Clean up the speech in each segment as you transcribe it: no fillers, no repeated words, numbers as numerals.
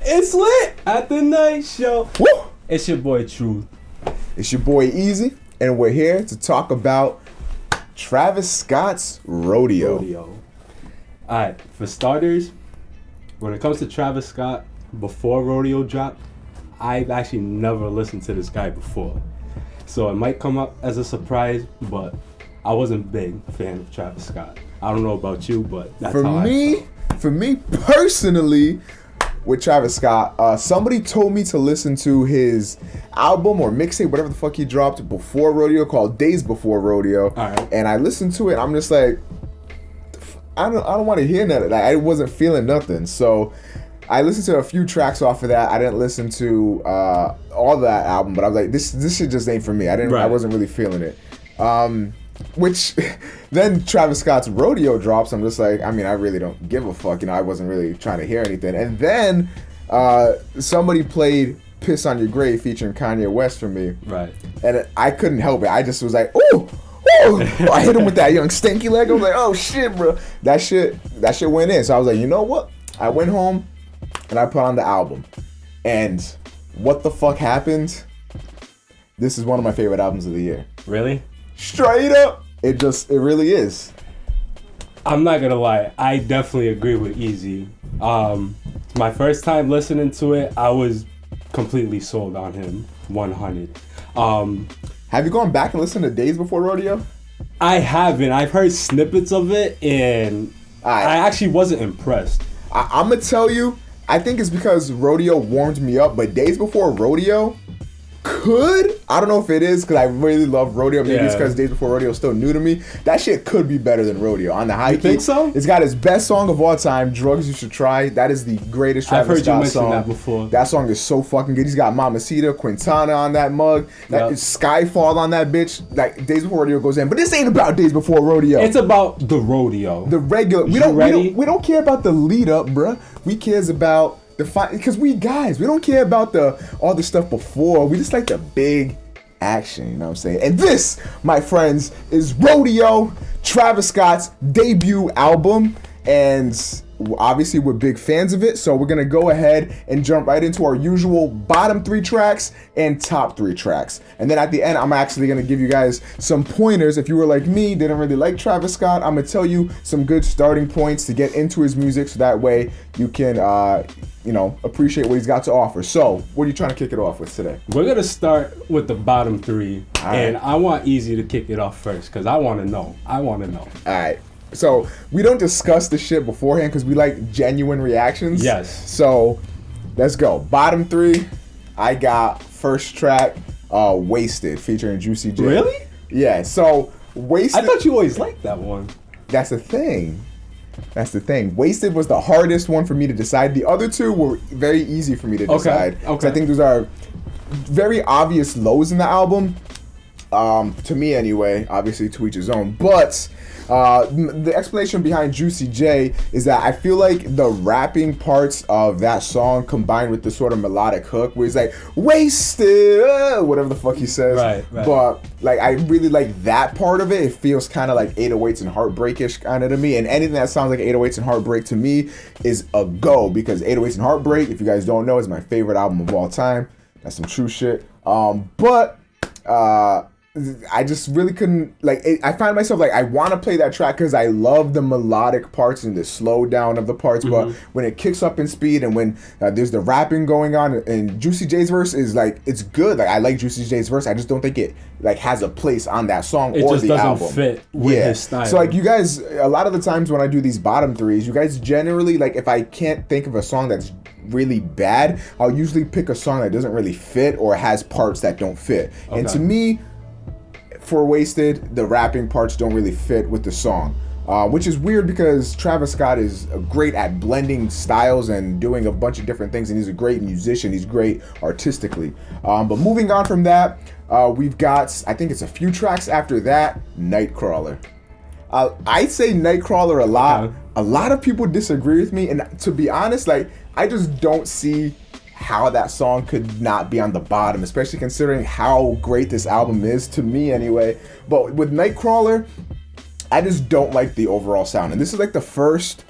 It's lit at the night show. Woo! It's your boy Truth. It's your boy Eazy, and we're here to talk about Travis Scott's Rodeo. Alright, for starters, when it comes to Travis Scott, before Rodeo dropped, I've actually never listened to this guy before. So it might come up as a surprise, but I wasn't a big fan of Travis Scott. I don't know about you, but that's how I felt. For me personally, with Travis Scott, somebody told me to listen to his album or mixtape, whatever the fuck he dropped before Rodeo, called Days Before Rodeo. Alright. And I listened to it. I'm just like, I don't want to hear nothing. Like, I wasn't feeling nothing. So I listened to a few tracks off of that. I didn't listen to all that album, but I was like, this shit just ain't for me. I wasn't really feeling it. Which then Travis Scott's Rodeo drops. I'm just like, I mean, I really don't give a fuck. You know, I wasn't really trying to hear anything. And then somebody played "Piss on Your Grave" featuring Kanye West for me. Right. And I couldn't help it. I just was like, ooh. I hit him with that young stinky leg. I was like, oh shit, bro. That shit went in. So I was like, you know what? I went home and I put on the album. And what the fuck happened? This is one of my favorite albums of the year. Really? Straight up. It really is. I'm not gonna lie, I definitely agree with Eazy. My first time listening to it, I was completely sold on him, 100. Have you gone back and listened to Days Before Rodeo? I haven't. I've heard snippets of it, and I actually wasn't impressed. I'm gonna tell you, I think it's because Rodeo warmed me up, but Days Before Rodeo I don't know if it is because I really love Rodeo. Maybe it's because Days Before Rodeo is still new to me. That shit could be better than Rodeo. On the high You think so? It's got his best song of all time, "Drugs You Should Try." That is the greatest Travis Scott song. I've heard you mention that before. That song is so fucking good. He's got Mamacita, Quintana on that mug. That is Skyfall on that bitch. Like, Days Before Rodeo goes in, but this ain't about Days Before Rodeo. It's about the rodeo. The regular. We don't care about the lead up, bruh. We cares about the fight, because we don't care about all the stuff before. We just like the big action, you know what I'm saying? And this, my friends, is Rodeo, Travis Scott's debut album, and obviously we're big fans of it, so we're gonna go ahead and jump right into our usual bottom 3 tracks and top 3 tracks. And then at the end, I'm actually gonna give you guys some pointers. If you were like me, didn't really like Travis Scott, I'm gonna tell you some good starting points to get into his music, so that way you can appreciate what he's got to offer. So, what are you trying to kick it off with today? We're gonna start with the bottom 3, and right. I want Eazy to kick it off first, because I wanna know. All right. So, we don't discuss the shit beforehand because we like genuine reactions. Yes. So, let's go. Bottom 3, I got first track, Wasted, featuring Juicy J. Really? Yeah, so Wasted. I thought you always liked that one. That's the thing. Wasted was the hardest one for me to decide. The other 2 were very easy for me to decide. Okay. So I think those are very obvious lows in the album. To me anyway, obviously to each his own. But the explanation behind Juicy J is that I feel like the rapping parts of that song combined with the sort of melodic hook where he's like, wasted, whatever the fuck he says. Right. But like, I really like that part of it. It feels kind of like 808s and Heartbreak-ish kind of to me. And anything that sounds like 808s and Heartbreak to me is a go, because 808s and Heartbreak, if you guys don't know, is my favorite album of all time. That's some true shit. I just really couldn't, I find myself I want to play that track because I love the melodic parts and the slow down of the parts, but when it kicks up in speed and when there's the rapping going on, and Juicy J's verse is it's good. I like Juicy J's verse. I just don't think it has a place on that song or the album. It just doesn't fit with his style. So you guys, a lot of the times when I do these bottom 3s, you guys generally, if I can't think of a song that's really bad, I'll usually pick a song that doesn't really fit or has parts that don't fit. Okay. And to me, for Wasted, the rapping parts don't really fit with the song, which is weird because Travis Scott is great at blending styles and doing a bunch of different things, and he's a great musician. He's great artistically. But moving on from that, we've got, I think it's a few tracks after that, Nightcrawler. I say Nightcrawler a lot. Okay. A lot of people disagree with me, and to be honest, I just don't see how that song could not be on the bottom, especially considering how great this album is, to me anyway. But with Nightcrawler, I just don't like the overall sound. And this is the first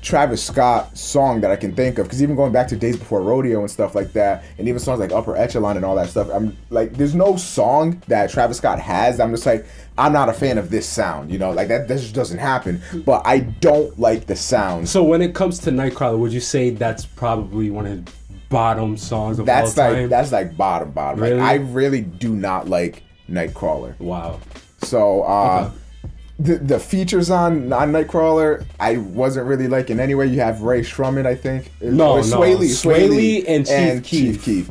Travis Scott song that I can think of, because even going back to Days Before Rodeo and stuff like that, and even songs like Upper Echelon and all that stuff, I'm like, there's no song that Travis Scott has that I'm just like, I'm not a fan of this sound, you know, like that just doesn't happen. But I don't like the sound. So when it comes to Nightcrawler, would you say that's probably one of his bottom songs of all time? That's like bottom. Really? Like, I really do not like Nightcrawler. Wow. So Okay. the features on Nightcrawler, I wasn't really liking anyway. You have Ray Shrumman, I think. Swae Lee and Chief Keef.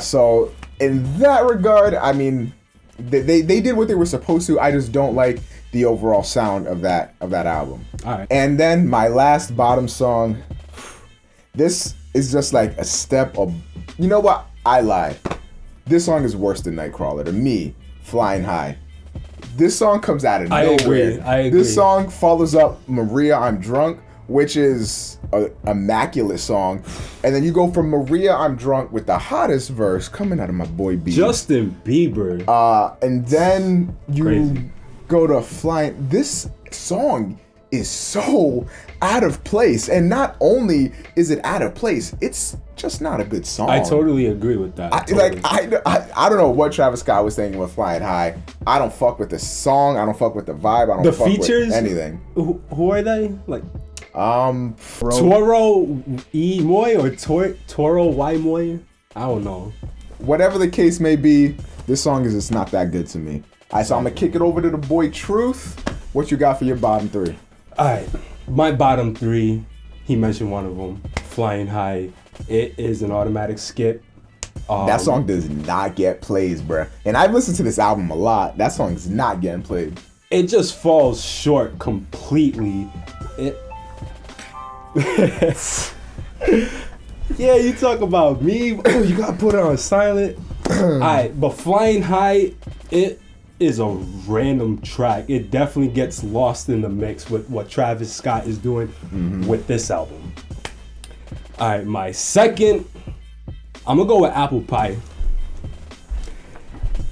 So in that regard, I mean, they did what they were supposed to. I just don't like the overall sound of that album. All right. And then my last bottom song, this is just like a step of, you know what? I lied. This song is worse than Nightcrawler to me. Flying High. This song comes out of nowhere. I agree. This song follows up Maria, I'm Drunk, which is an immaculate song. And then you go from Maria, I'm Drunk with the hottest verse coming out of my boy Bieber. Justin Bieber. And then you Crazy. go to Flying. This song is so out of place. And not only is it out of place, it's just not a good song. I totally agree with that. I don't know what Travis Scott was thinking with Flying High. I don't fuck with the song. I don't fuck with the vibe. I don't fuck features, with anything. Who are they? Like Toro E Moy or Toro Y Moy? I don't know. Whatever the case may be, this song is just not that good to me. Alright, so I'm gonna kick it over to the boy Truth. What you got for your bottom three? Alright, my bottom three, he mentioned one of them, Flying High. It is an automatic skip. That song does not get plays, bruh. And I've listened to this album a lot. That song's not getting played. It just falls short completely. Yeah, you talk about me. Oh, you gotta put it on silent. Alright, but Flying High, it is a random track. It definitely gets lost in the mix with what Travis Scott is doing with this album. Alright, my second, I'm gonna go with Apple Pie.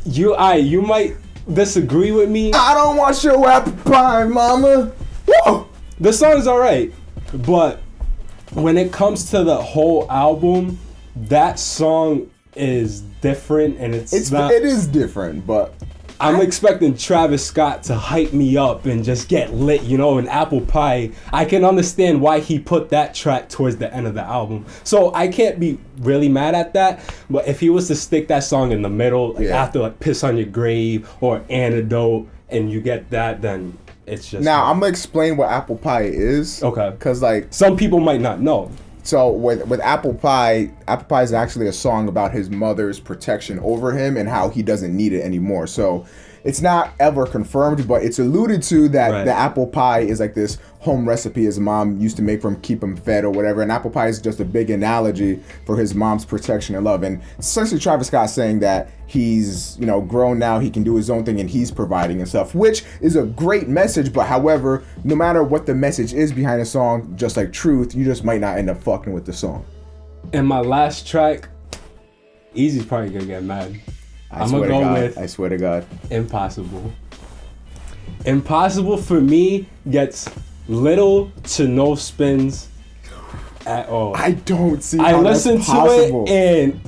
You might disagree with me. I don't want your apple pie, mama. Whoa! The song's alright, but when it comes to the whole album, that song is different, and it is different, but I'm expecting Travis Scott to hype me up and just get lit, you know, and Apple Pie, I can understand why he put that track towards the end of the album. So I can't be really mad at that, but if he was to stick that song in the middle, like after like Piss on Your Grave or Antidote, and you get that, then it's just... Now, I'm going to explain what Apple Pie is. Okay. Because, like... some people might not know. So with Apple Pie is actually a song about his mother's protection over him and how he doesn't need it anymore. So it's not ever confirmed, but it's alluded to that the apple pie is like this home recipe his mom used to make for him, keep him fed or whatever. And apple pie is just a big analogy for his mom's protection and love. And essentially Travis Scott saying that he's, you know, grown now, he can do his own thing and he's providing and stuff, which is a great message. But however, no matter what the message is behind a song, just like Truth, you just might not end up fucking with the song. And my last track, Eazy's probably gonna get mad. I'm gonna go with, I swear to God, Impossible. Impossible for me gets little to no spins at all. I don't see how that's possible. I listen to it and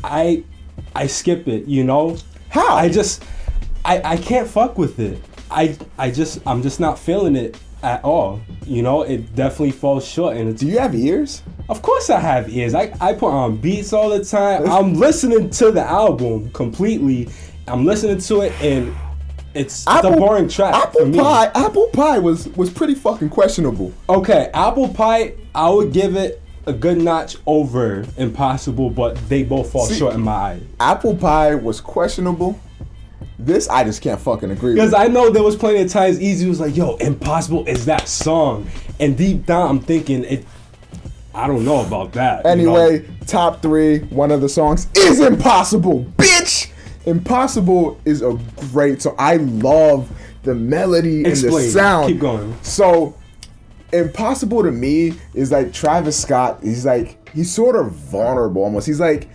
I skip it, you know? How? I can't fuck with it. I'm just not feeling it at all. You know, it definitely falls short. And do you have ears? Of course I have ears. I put on beats all the time. I'm listening to the album completely. I'm listening to it and it's a boring track for me. Apple Pie was pretty fucking questionable. Okay, Apple Pie, I would give it a good notch over Impossible, but they both fall short in my eye. Apple Pie was questionable. This I just can't fucking agree with. Because I know there was plenty of times Eazy was like, yo, Impossible is that song. And deep down I'm thinking, I don't know about that. Anyway, you know? top 3, one of the songs is Impossible, bitch! Impossible is a great song. I love the melody and the sound. Keep going. So, Impossible to me is like Travis Scott. He's sort of vulnerable almost. He's like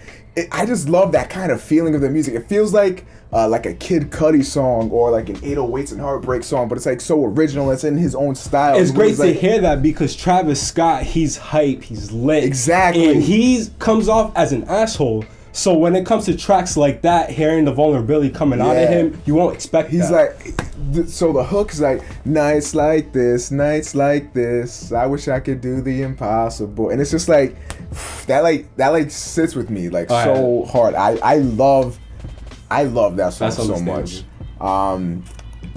I just love that kind of feeling of the music. It feels like a Kid Cudi song or like an 808s and Heartbreak song, but it's like so original. It's in his own style. It's great to hear that because Travis Scott, he's hype, he's lit. Exactly. And he comes off as an asshole. So when it comes to tracks like that, hearing the vulnerability coming out of him, you won't expect He's that. So the hook's like, nights like this, I wish I could do the impossible. And it's just like, that sits with me like so hard. I love that song so much.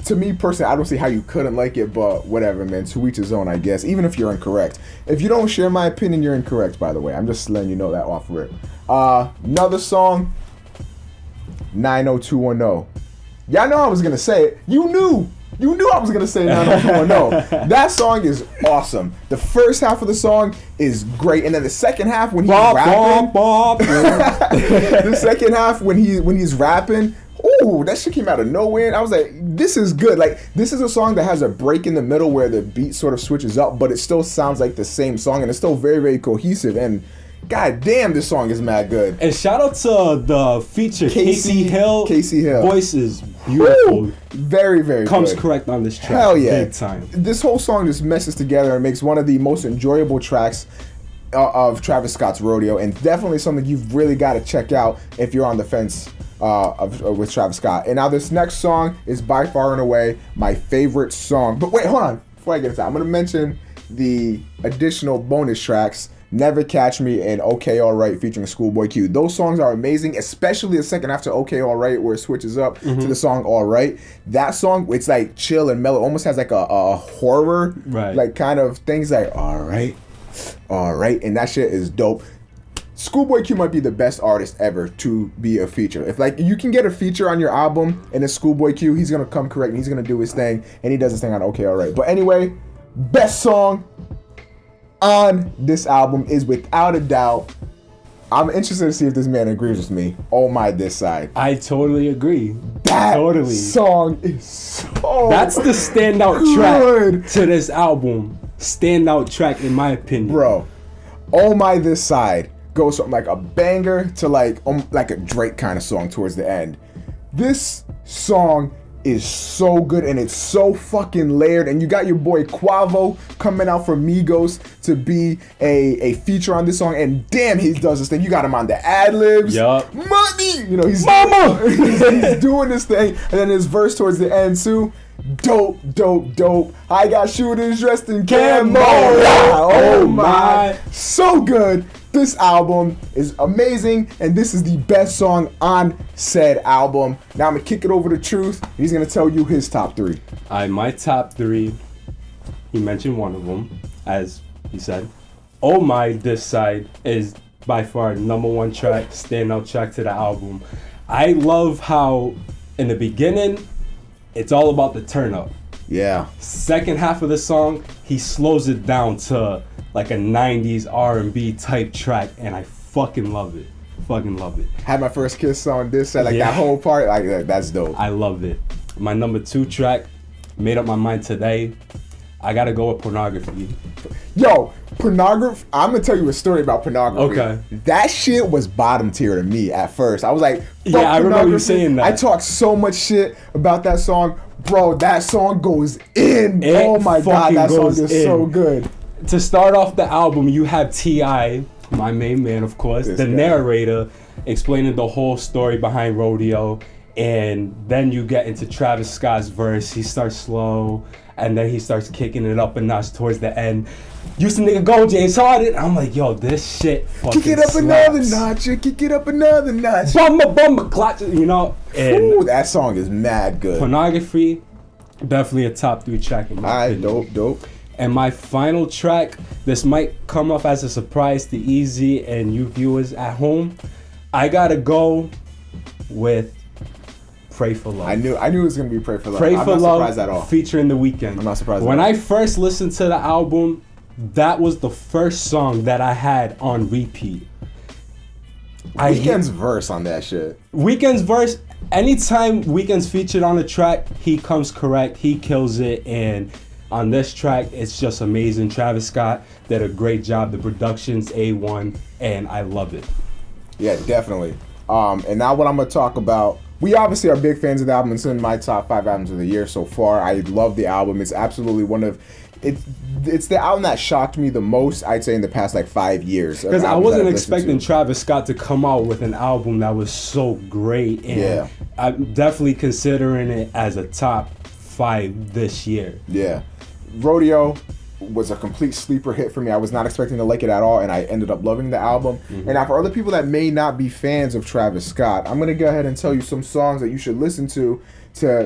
To me personally, I don't see how you couldn't like it, but whatever, man. To each his own, I guess. Even if you're incorrect. If you don't share my opinion, you're incorrect, by the way. I'm just letting you know that off rip. Another song, 90210. Y'all know I was going to say it. You knew I was going to say 90210. That song is awesome. The first half of the song is great. And then the second half when he's rapping. The second half when he's rapping. Ooh, that shit came out of nowhere. And I was like, this is good. Like, this is a song that has a break in the middle where the beat sort of switches up, but it still sounds like the same song, and it's still very, very cohesive. And god damn, this song is mad good. And shout out to the feature, Kacy Hill. Kacy Hill. Voice is beautiful. Ooh, very, very Comes good. correct on this track. Hell yeah. Big time. This whole song just meshes together and makes one of the most enjoyable tracks of Travis Scott's Rodeo, and definitely something you've really got to check out if you're on the fence with Travis Scott. And now this next song is by far and away my favorite song. But wait, hold on. Before I get into that, I'm going to mention the additional bonus tracks, Never Catch Me and Okay Alright featuring ScHoolboy Q. Those songs are amazing, especially the second after Okay Alright where it switches up to the song Alright. That song, it's like chill and mellow, almost has like a horror like kind of things like Alright, and that shit is dope. ScHoolboy Q might be the best artist ever to be a feature. If like you can get a feature on your album and it's ScHoolboy Q, he's gonna come correct and he's gonna do his thing, and he does his thing on Okay Alright. But anyway, best song on this album is without a doubt, I'm interested to see if this man agrees with me, Oh My This Side. I totally agree. That song is so That's the standout good. track to this album. Standout track in my opinion. Bro, Oh My This Side goes from like a banger to like a Drake kind of song towards the end. This song is so good and it's so fucking layered, and you got your boy Quavo coming out from Migos to be a feature on this song, and damn, he does this thing. You got him on the ad-libs. Yup. Money! You know, he's he's doing this thing, and then his verse towards the end too. Dope. I got shooters dressed in camo. Oh my. So good. This album is amazing, and this is the best song on said album. Now I'm gonna kick it over to Truth. He's gonna tell you his top three. My top three, he mentioned one of them, as he said. Oh My This Side is by far number one track, standout track to the album. I love how in the beginning, it's all about the turn up. Yeah. Second half of the song, he slows it down to like a 90s R&B type track, and I fucking love it. Had my first kiss on this side, like that whole part, like that's dope. I love it. My number two track, made up my mind today. I gotta go with Pornography. Yo, Pornography, I'm gonna tell you a story about Pornography. Okay. That shit was bottom tier to me at first. I was like, fuck I remember you saying that. I talked so much shit about that song. Bro, that song goes in. Oh my god, that song is so good. To start off the album, you have T.I., my main man, of course, the narrator, explaining the whole story behind Rodeo, and then you get into Travis Scott's verse. He starts slow, and then he starts kicking it up a notch towards the end. Used to nigga go James Harden. I'm like, yo, this shit fucking kick it up slaps. Another notch, kick it up another notch. Bumba, clutch, you know. And ooh, that song is mad good. Pornography, definitely a top 3 track in my opinion. Alright, dope. And my final track, this might come up as a surprise to Eazy and you viewers at home. I gotta go with Pray for Love. I knew it was gonna be Pray for Love. Pray I'm for not Love surprised at all. featuring The Weeknd. I'm not surprised. When I first listened to the album, that was the first song that I had on repeat. Weeknd's verse on that shit. Weeknd's verse, anytime Weeknd's featured on a track, he comes correct, he kills it, and on this track, it's just amazing. Travis Scott did a great job. The production's A1, and I love it. Yeah, definitely. And now what I'm gonna talk about. We obviously are big fans of the album. It's in my top 5 albums of the year so far. I love the album. It's absolutely one of it's the album that shocked me the most, I'd say, in the past like 5 years. Because I wasn't expecting Travis Scott to come out with an album that was so great, and I'm definitely considering it as a top 5 this year. Yeah, Rodeo was a complete sleeper hit for me. I was not expecting to like it at all, and I ended up loving the album. And now for other people that may not be fans of Travis Scott, I'm gonna go ahead and tell you some songs that you should listen to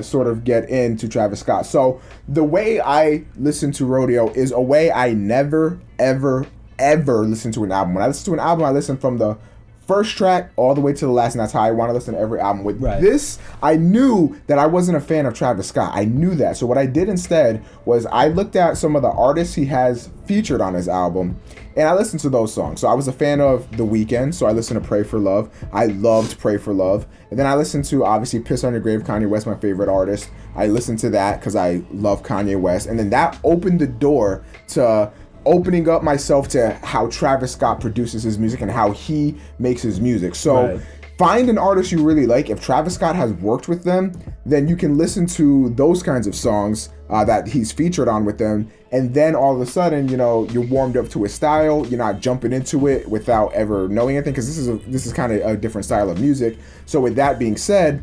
sort of get into Travis Scott. So the way I listen to Rodeo is a way I never, ever, ever listen to an album. When I listen to an album, I listen from the first track all the way to the last, and that's how I want to listen to every album. With this, I knew that I wasn't a fan of Travis Scott. I knew that. So what I did instead was I looked at some of the artists he has featured on his album, and I listened to those songs. So I was a fan of The Weeknd, so I listened to Pray for Love. I loved Pray for Love. And then I listened to, obviously, Piss on Your Grave, Kanye West, my favorite artist. I listened to that because I love Kanye West. And then that opened the door to opening up myself to how Travis Scott produces his music and how he makes his music. So find an artist you really like. If Travis Scott has worked with them, then you can listen to those kinds of songs that he's featured on with them. And then all of a sudden, you know, you're warmed up to his style. You're not jumping into it without ever knowing anything, because this is kind of a different style of music. So with that being said,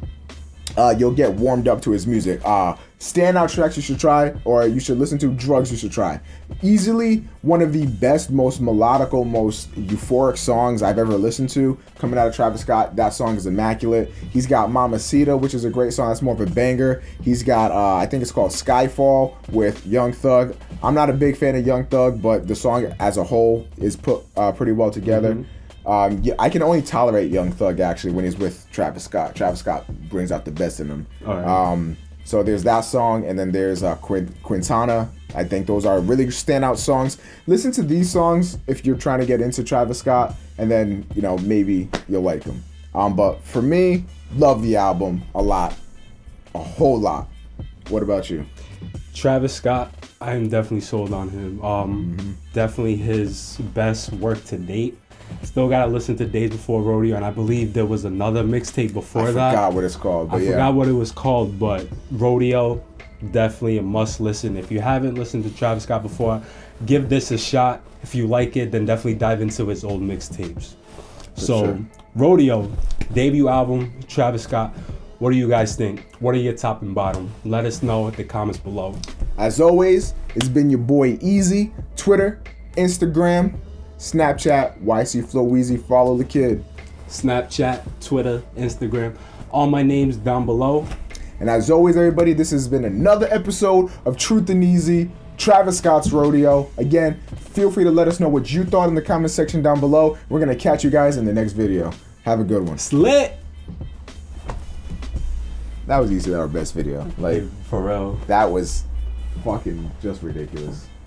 you'll get warmed up to his music. Standout tracks you should try, or you should listen to. Drugs you should try. Easily one of the best, most melodical, most euphoric songs I've ever listened to coming out of Travis Scott. That song is immaculate. He's got Mamacita, which is a great song. That's more of a banger. He's got, I think it's called Skyfall with Young Thug. I'm not a big fan of Young Thug, but the song as a whole is put pretty well together. Yeah, I can only tolerate Young Thug actually when he's with Travis Scott. Travis Scott brings out the best in him. So there's that song, and then there's Quintana. I think those are really standout songs. Listen to these songs if you're trying to get into Travis Scott, and then, you know, maybe you'll like him. But for me, love the album a lot, a whole lot. What about you? Travis Scott, I am definitely sold on him. Definitely his best work to date. Still gotta listen to Days Before Rodeo, and I believe there was another mixtape before that. I forgot what it's called. But I forgot what it was called, but Rodeo, definitely a must listen. If you haven't listened to Travis Scott before, give this a shot. If you like it, then definitely dive into his old mixtapes. Rodeo, debut album, Travis Scott. What do you guys think? What are your top and bottom? Let us know in the comments below. As always, it's been your boy Eazy. Twitter, Instagram, Snapchat, YC Flow Weezy. Follow the kid. Snapchat, Twitter, Instagram. All my names down below. And as always, everybody, this has been another episode of Truth and Eazy, Travis Scott's Rodeo. Again, feel free to let us know what you thought in the comment section down below. We're going to catch you guys in the next video. Have a good one. Slit! That was easily our best video. Like, for real. That was fucking just ridiculous.